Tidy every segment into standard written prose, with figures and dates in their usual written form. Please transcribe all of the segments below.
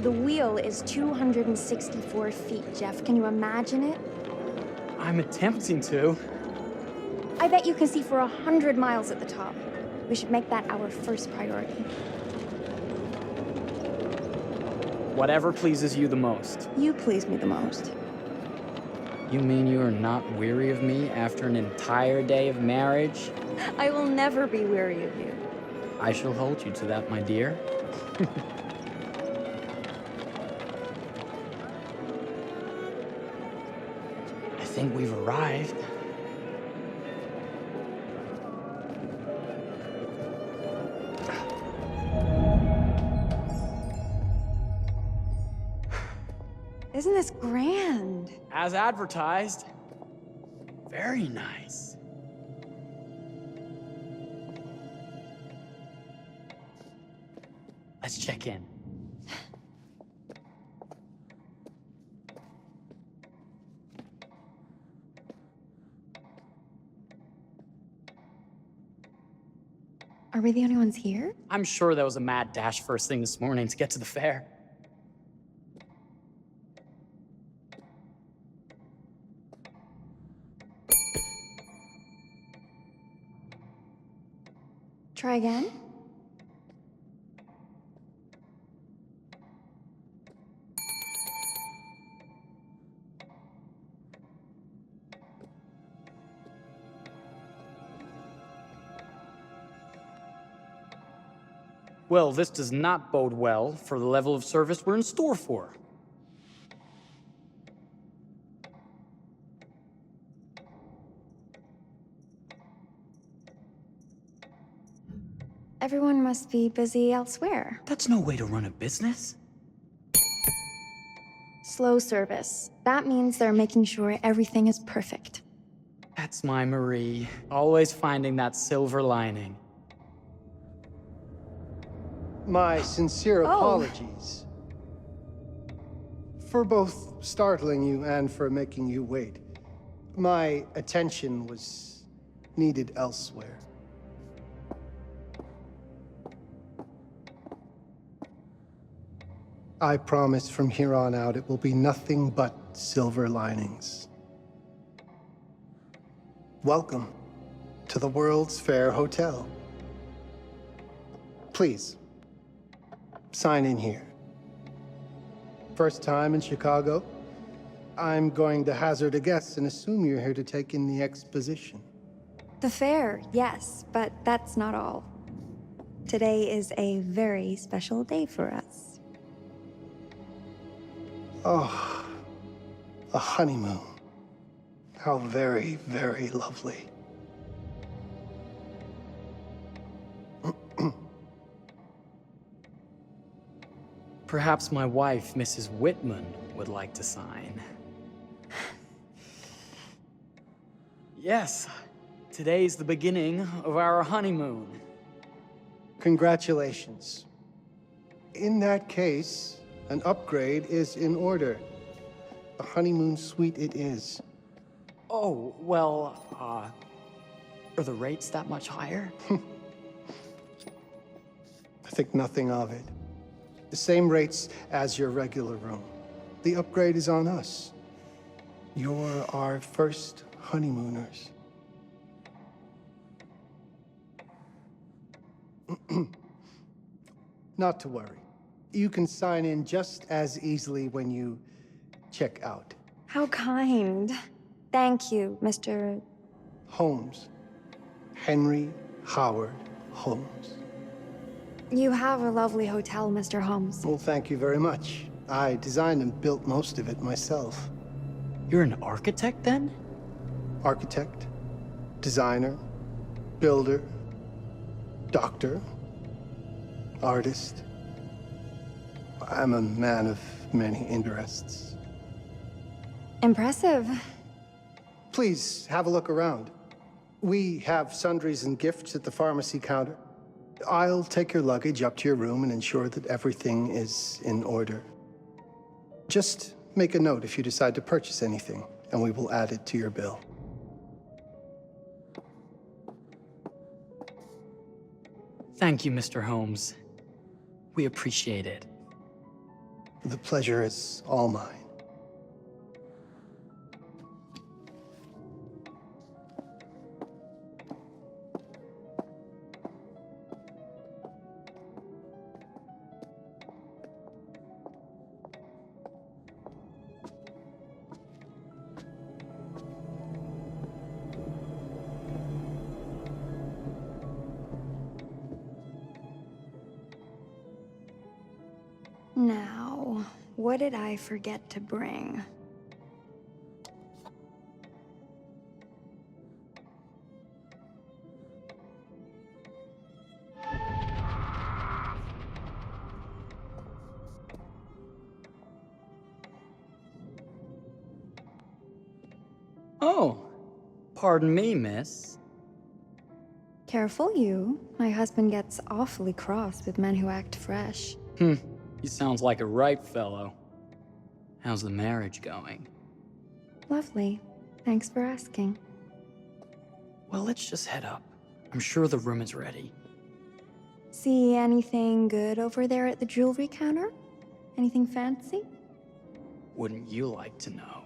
The wheel is 264 feet, Jeff. Can you imagine it? I'm attempting to. I bet you can see for 100 miles at the top. We should make that our first priority. Whatever pleases you the most. You please me the most. You mean you are not weary of me after an entire day of marriage? I will never be weary of you. I shall hold you to that, my dear. I think we've arrived. Isn't this grand? As advertised. Very nice. Let's check in. Are we the only ones here? I'm sure there was a mad dash first thing this morning to get to the fair. Try again? Well, this does not bode well for the level of service we're in store for. Everyone must be busy elsewhere. That's no way to run a business. Slow service. That means they're making sure everything is perfect. That's my Marie, always finding that silver lining. My sincere apologies for both startling you and for making you wait. My attention was needed elsewhere. I promise from here on out it will be nothing but silver linings. Welcome to the World's Fair Hotel. Please, sign in here. First time in Chicago? I'm going to hazard a guess and assume you're here to take in the exposition. The fair, yes, but that's not all. Today is a very special day for us. Oh, a honeymoon. How very, very lovely. Perhaps my wife, Mrs. Whitman, would like to sign. Yes, today's the beginning of our honeymoon. Congratulations. In that case, an upgrade is in order. A honeymoon suite it is. Oh, well, are the rates that much higher? I think nothing of it. The same rates as your regular room. The upgrade is on us. You're our first honeymooners. Not to worry. You can sign in just as easily when you check out. How kind. Thank you, Mr. Holmes. Henry Howard Holmes. You have a lovely hotel, Mr. Holmes. Well, thank you very much. I designed and built most of it myself. You're an architect, then? Architect, designer, builder, doctor, artist. I'm a man of many interests. Impressive. Please, have a look around. We have sundries and gifts at the pharmacy counter. I'll take your luggage up to your room and ensure that everything is in order. Just make a note if you decide to purchase anything, and we will add it to your bill. Thank you, Mr. Holmes. We appreciate it. The pleasure is all mine. Now, what did I forget to bring? Oh, pardon me, miss. Careful you. My husband gets awfully cross with men who act fresh. He sounds like a ripe fellow. How's the marriage going? Lovely. Thanks for asking. Well, let's just head up. I'm sure the room is ready. See anything good over there at the jewelry counter? Anything fancy? Wouldn't you like to know?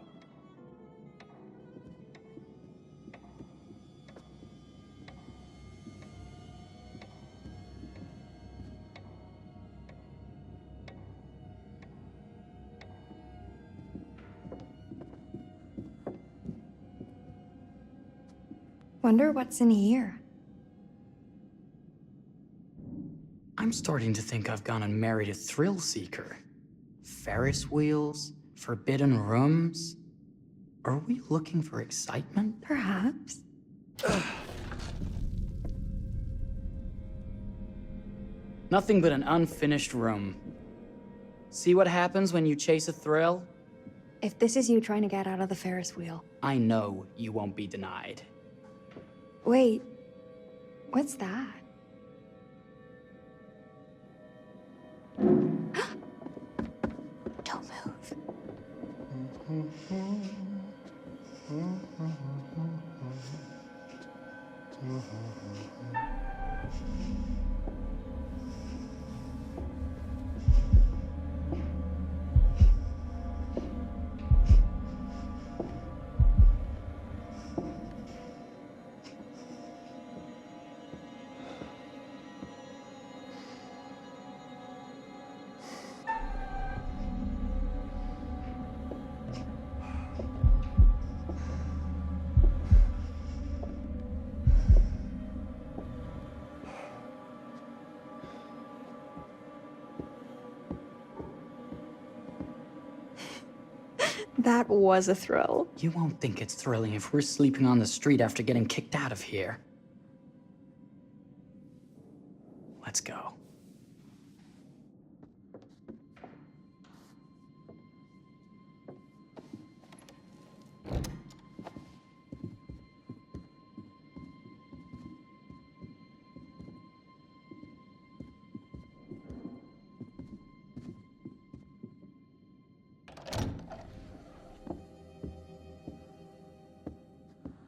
Wonder what's in here. I'm starting to think I've gone and married a thrill seeker. Ferris wheels, forbidden rooms. Are we looking for excitement? Perhaps. Nothing but an unfinished room. See what happens when you chase a thrill? If this is you trying to get out of the Ferris wheel. I know you won't be denied. Wait, what's that? Don't move. That was a thrill. You won't think it's thrilling if we're sleeping on the street after getting kicked out of here. Let's go.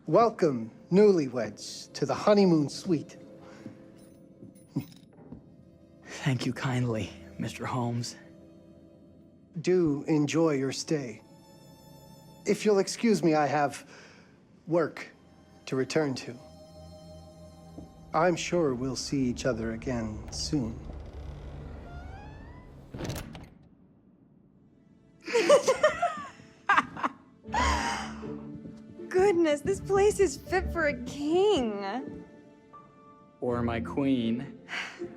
Welcome, newlyweds, to the honeymoon suite. Thank you kindly, Mr. Holmes. Do enjoy your stay. If you'll excuse me, I have work to return to. I'm sure we'll see each other again soon. Goodness, this place is fit for a king. Or my queen.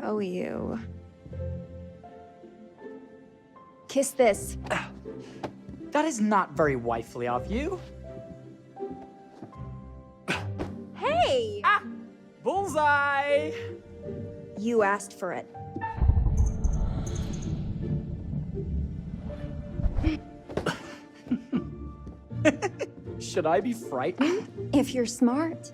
Oh, you. Kiss this. That is not very wifely of you. Hey! Ah! Bullseye! You asked for it. Should I be frightened? If you're smart.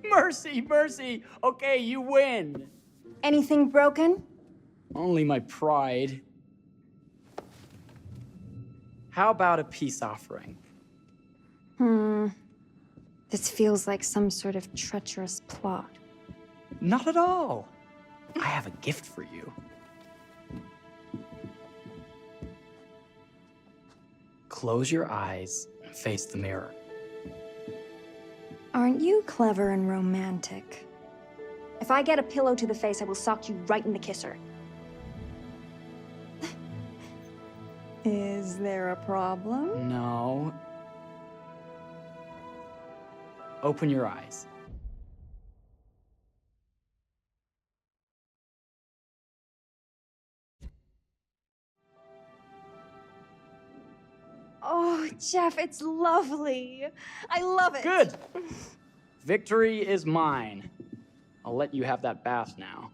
Mercy, mercy! Okay, you win. Anything broken? Only my pride. How about a peace offering? This feels like some sort of treacherous plot. Not at all. I have a gift for you. Close your eyes and face the mirror. Aren't you clever and romantic? If I get a pillow to the face, I will sock you right in the kisser. Is there a problem? No. Open your eyes. Oh, Jeff, it's lovely. I love it. Good. Victory is mine. I'll let you have that bath now.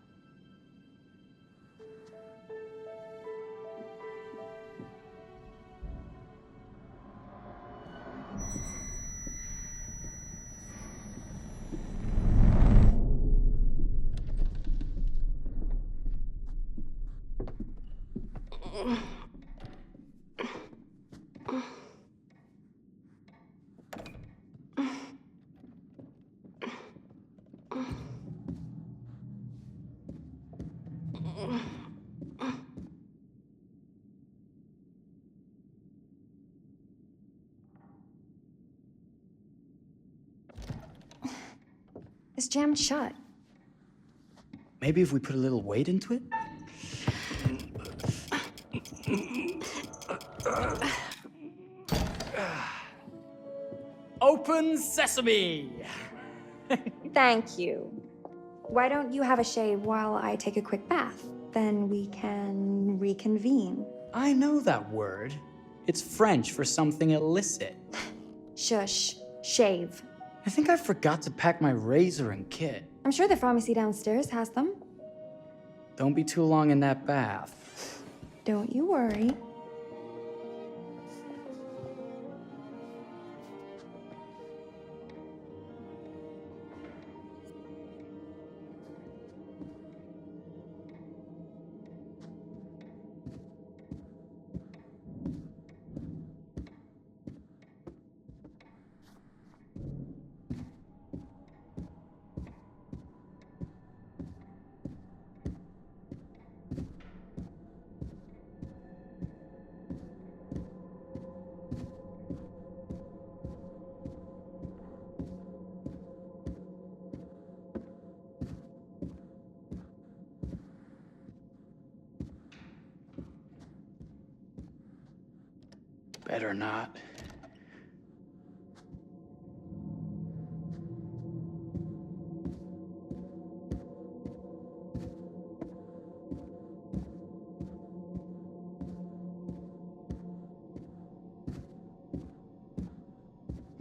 It's jammed shut. Maybe if we put a little weight into it? Open sesame! Thank you. Why don't you have a shave while I take a quick bath? Then we can reconvene. I know that word. It's French for something illicit. Shush. Shave. I think I forgot to pack my razor and kit. I'm sure the pharmacy downstairs has them. Don't be too long in that bath. Don't you worry. Better not.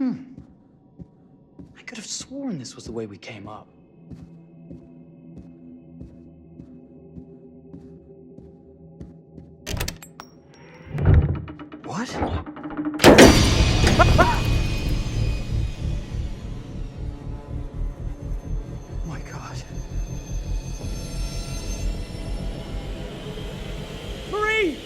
I could have sworn this was the way we came up. What? Oh my God. Marie!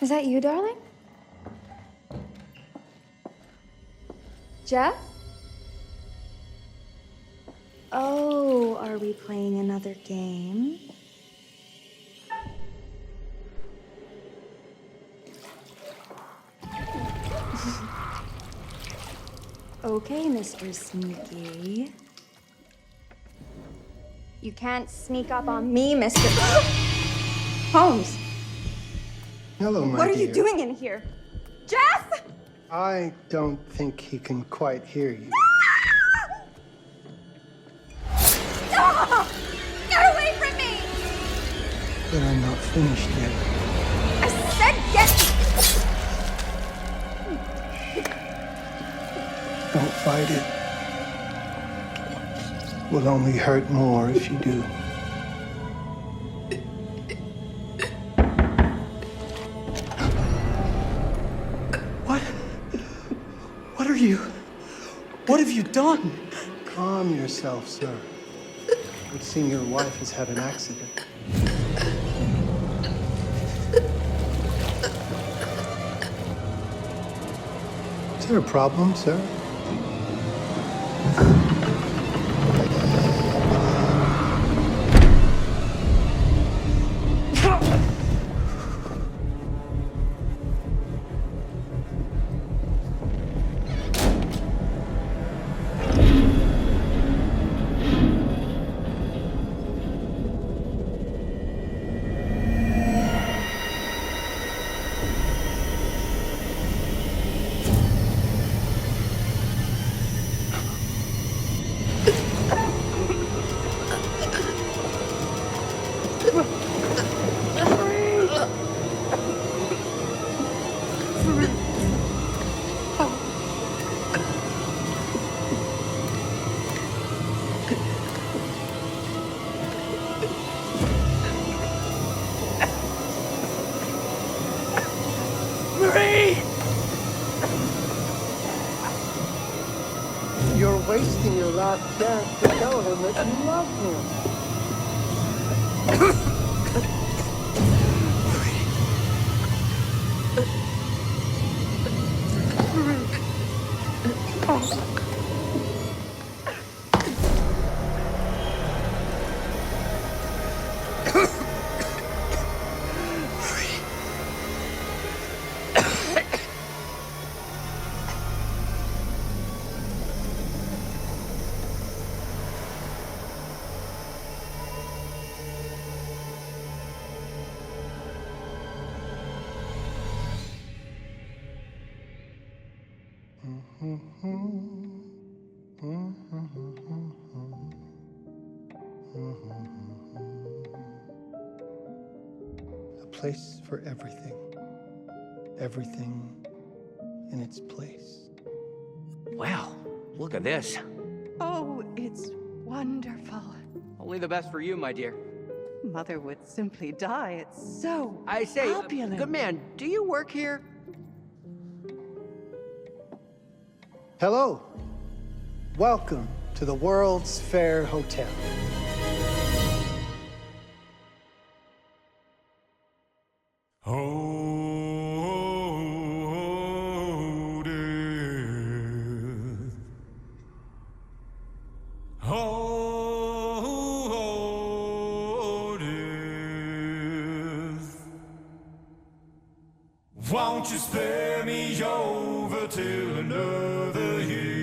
Is that you, darling? Jeff? Oh, are we playing another game? Okay, Mr. Sneaky. You can't sneak up on me, Mr. Holmes. Hello, my What are dear. you doing in here? Jeff! I don't think he can quite hear you. Ah! Get away from me! But I'm not finished yet. I said get... Don't fight it. Will only hurt more if you do. What are you? What have you done? Calm yourself, sir. It would seem your wife has had an accident. Is there a problem, sir? You're wasting your last chance to tell him that you love him. A place for everything. Everything in its place. Wow, look at this. Oh, it's wonderful. Only the best for you, my dear. Mother would simply die. It's so I say, opulent. good man, do you work here? Hello. Welcome to the World's Fair Hotel. Oh, death. Oh, death. Won't you spare me over till another year?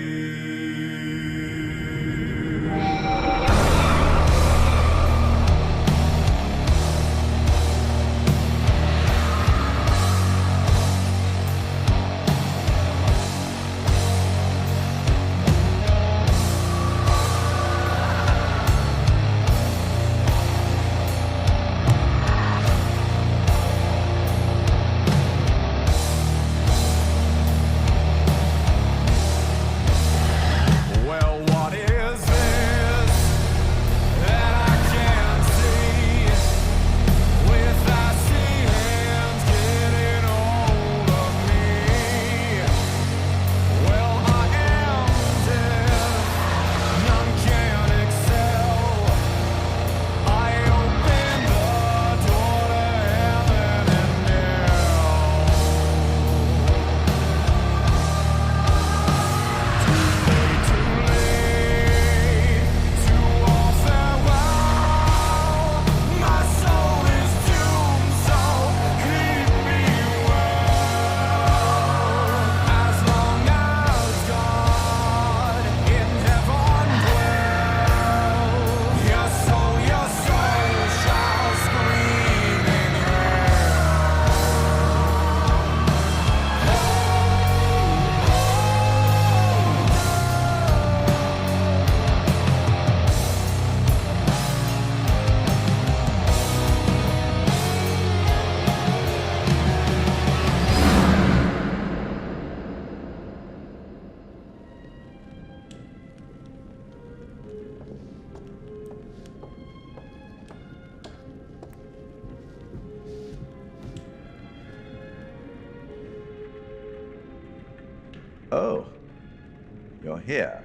you're here.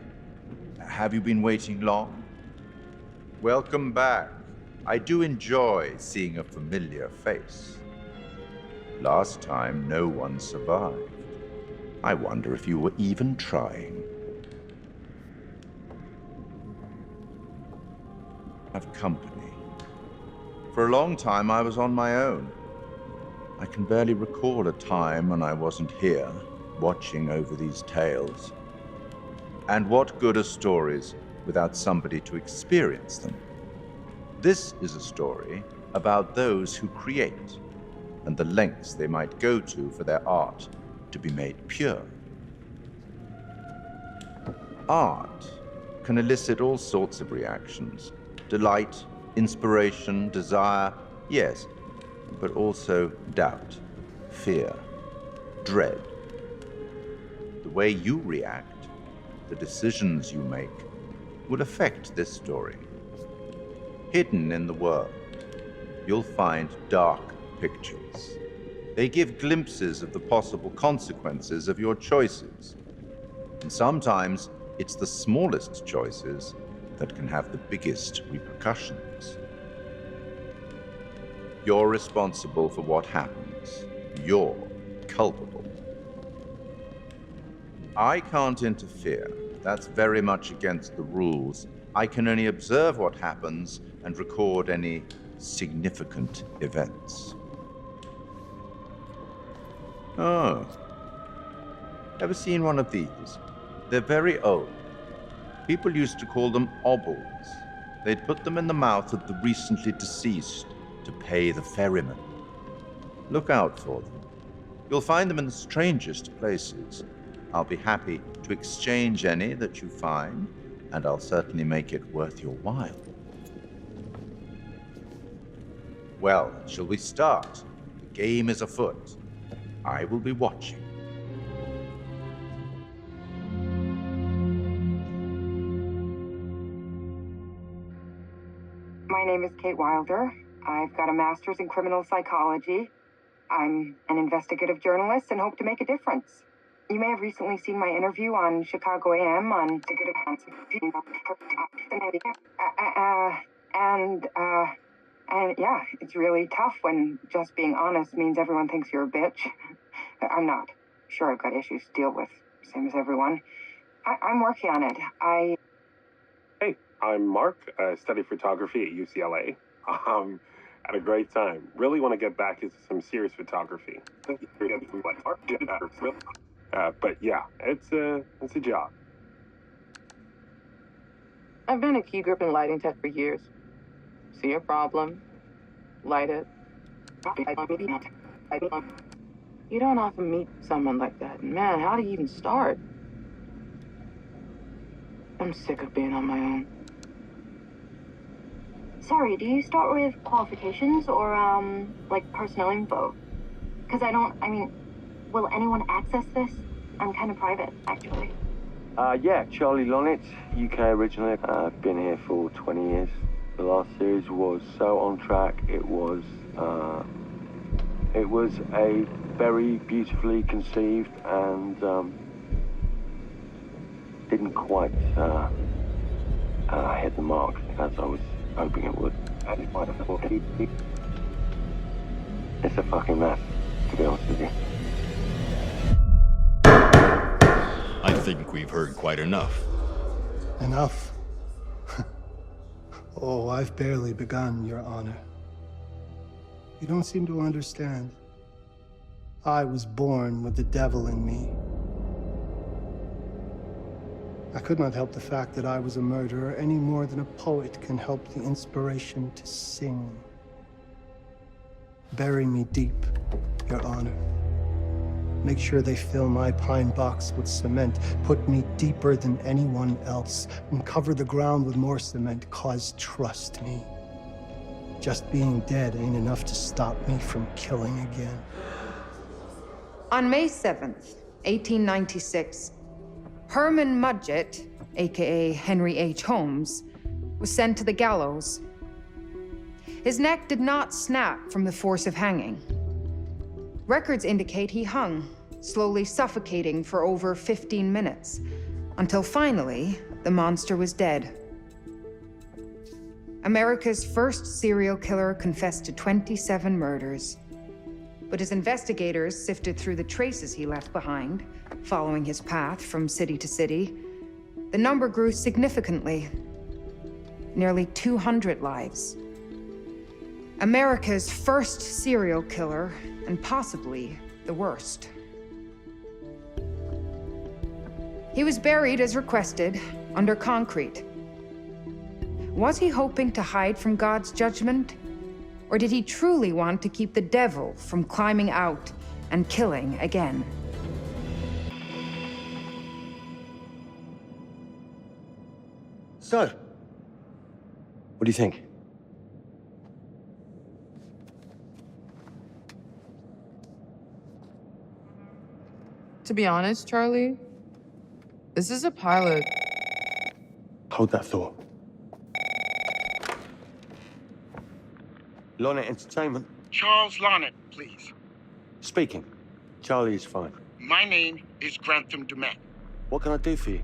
Have you been waiting long? Welcome back. I do enjoy seeing a familiar face. Last time, no one survived. I wonder if you were even trying. Have company. For a long time, I was on my own. I can barely recall a time when I wasn't here, watching over these tales. And what good are stories without somebody to experience them? This is a story about those who create, and the lengths they might go to for their art to be made pure. Art can elicit all sorts of reactions. Delight, inspiration, desire, yes, but also doubt, fear, dread. The way you react, the decisions you make, will affect this story. Hidden in the world, you'll find dark pictures. They give glimpses of the possible consequences of your choices. And sometimes it's the smallest choices that can have the biggest repercussions. You're responsible for what happens. You're culpable. I can't interfere. That's very much against the rules. I can only observe what happens and record any significant events. Oh. Ever seen one of these? They're very old. People used to call them obels. They'd put them in the mouth of the recently deceased to pay the ferryman. Look out for them. You'll find them in the strangest places. I'll be happy to exchange any that you find, and I'll certainly make it worth your while. Well, shall we start? The game is afoot. I will be watching. My name is Kate Wilder. I've got a master's in criminal psychology. I'm an investigative journalist and hope to make a difference. You may have recently seen my interview on Chicago AM on and yeah, it's really tough when just being honest means everyone thinks you're a bitch. I'm not. Sure, I've got issues to deal with, same as everyone. I'm working on it. Hey, I'm Mark. I study photography at UCLA. Had a great time. Really want to get back into some serious photography. But yeah, it's a job. I've been a key grip and lighting tech for years. See a problem, light it. You don't often meet someone like that. Man, how do you even start? I'm sick of being on my own. Sorry, do you start with qualifications or, like personnel info? Because will anyone access this? I'm kind of private, actually. Yeah, Charlie Lonitz, UK originally. I've been here for 20 years. The last series was so on track. It was a very beautifully conceived and didn't quite hit the mark as I was hoping it would. It's a fucking mess, to be honest with you. I think we've heard quite enough. Enough? Oh, I've barely begun, Your Honor. You don't seem to understand. I was born with the devil in me. I could not help the fact that I was a murderer any more than a poet can help the inspiration to sing. Bury me deep, Your Honor. Make sure they fill my pine box with cement. Put me deeper than anyone else. And cover the ground with more cement, 'cause trust me, just being dead ain't enough to stop me from killing again. On May 7th, 1896, Herman Mudgett, aka Henry H. Holmes, was sent to the gallows. His neck did not snap from the force of hanging. Records indicate he hung, slowly suffocating for over 15 minutes, Until finally, the monster was dead. America's first serial killer confessed to 27 murders. But as investigators sifted through the traces he left behind, following his path from city to city, the number grew significantly. Nearly 200 lives. America's first serial killer, and possibly the worst. He was buried as requested, under concrete. Was he hoping to hide from God's judgment? Or did he truly want to keep the devil from climbing out and killing again? So, what do you think? To be honest, Charlie, this is a pilot. Hold that thought. Lonnet Entertainment. Charles Lonnet, please. Speaking. Charlie is fine. My name is Grantham Dumet. What can I do for you,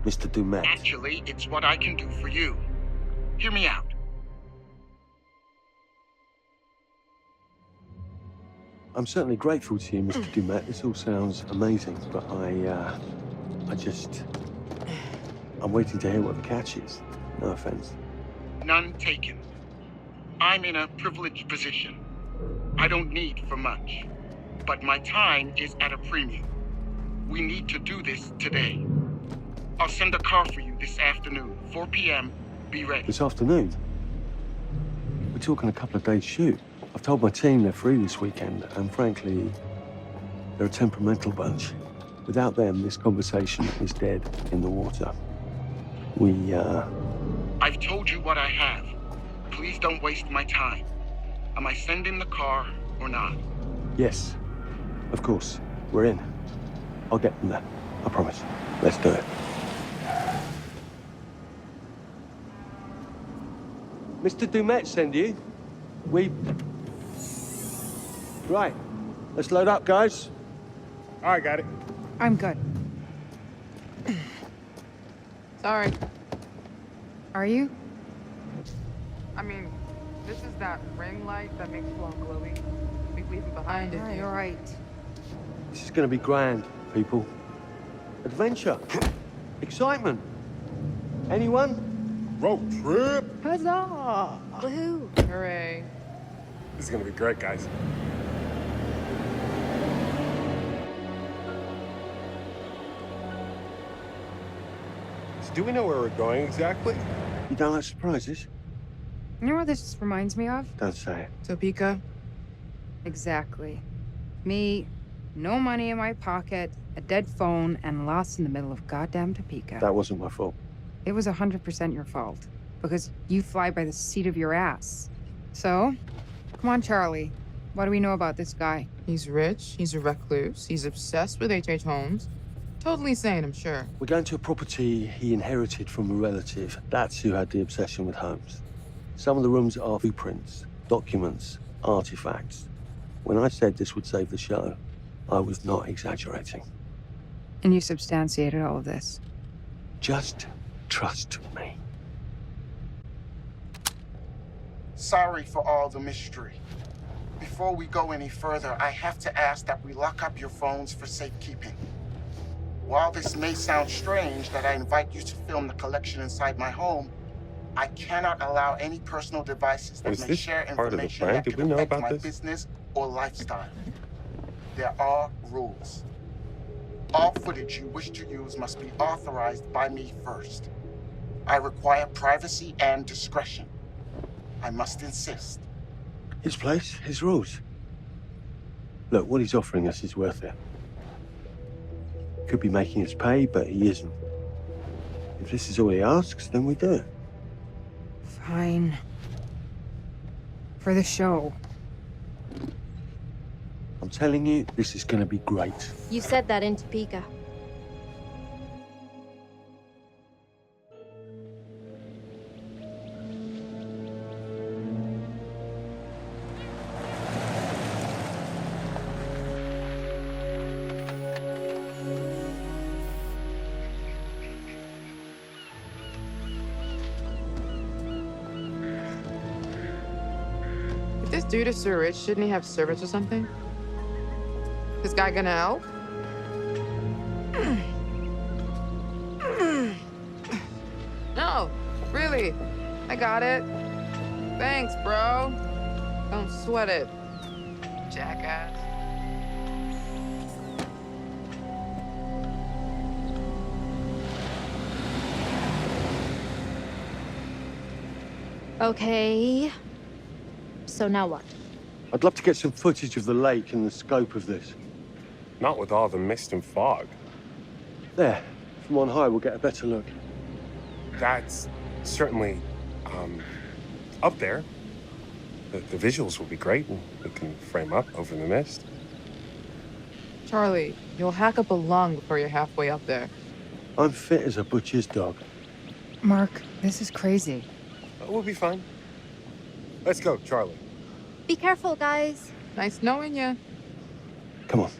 Mr. Dumet? Actually, it's what I can do for you. Hear me out. I'm certainly grateful to you, Mr. Dumet. This all sounds amazing, but I'm waiting to hear what the catch is. No offense. None taken. I'm in a privileged position. I don't need for much, but my time is at a premium. We need to do this today. I'll send a car for you this afternoon, 4 p.m. Be ready. This afternoon? We're talking a couple of days shoot. I've told my team they're free this weekend, and frankly, they're a temperamental bunch. Without them, this conversation is dead in the water. I've told you what I have. Please don't waste my time. Am I sending the car or not? Yes, of course. We're in. I'll get them there. I promise. Let's do it. Mr. Dumet send you? Right. Let's load up, guys. All right, got it. I'm good. Sorry. Are you? I mean, this is that ring light that makes you all glowy. We leave it behind if you... All right. This is gonna be grand, people. Adventure. Excitement. Anyone? Road trip. Huzzah! Woohoo! Hooray. This is gonna be great, guys. So do we know where we're going exactly? You don't like surprises? You know what this reminds me of? Don't say it. Topeka? Exactly. Me, no money in my pocket, a dead phone, and lost in the middle of goddamn Topeka. That wasn't my fault. It was 100% your fault. Because you fly by the seat of your ass. So, come on, Charlie. What do we know about this guy? He's rich, he's a recluse, he's obsessed with H.H. Holmes. Totally sane, I'm sure. We're going to a property he inherited from a relative. That's who had the obsession with Holmes. Some of the rooms are blueprints, documents, artifacts. When I said this would save the show, I was not exaggerating. And you substantiated all of this? Just trust me. Sorry for all the mystery. Before we go any further, I have to ask that we lock up your phones for safekeeping. While this may sound strange that I invite you to film the collection inside my home, I cannot allow any personal devices that may share information that could affect my business or lifestyle. There are rules. All footage you wish to use must be authorized by me first. I require privacy and discretion. I must insist. His place, his rules. Look, what he's offering us is worth it. Could be making us pay, but he isn't. If this is all he asks, then we do it. Fine. For the show. I'm telling you, this is gonna be great. You said that in Topeka. Dude is so rich, shouldn't he have servants or something? This guy gonna help? No, really. I got it. Thanks, bro. Don't sweat it, jackass. Okay. So now what? I'd love to get some footage of the lake and the scope of this. Not with all the mist and fog. There, from on high, we'll get a better look. That's certainly, up there. The visuals will be great, and we can frame up over the mist. Charlie, you'll hack up a lung before you're halfway up there. I'm fit as a butcher's dog. Mark, this is crazy. We'll be fine. Let's go, Charlie. Be careful, guys. Nice knowing you. Come on.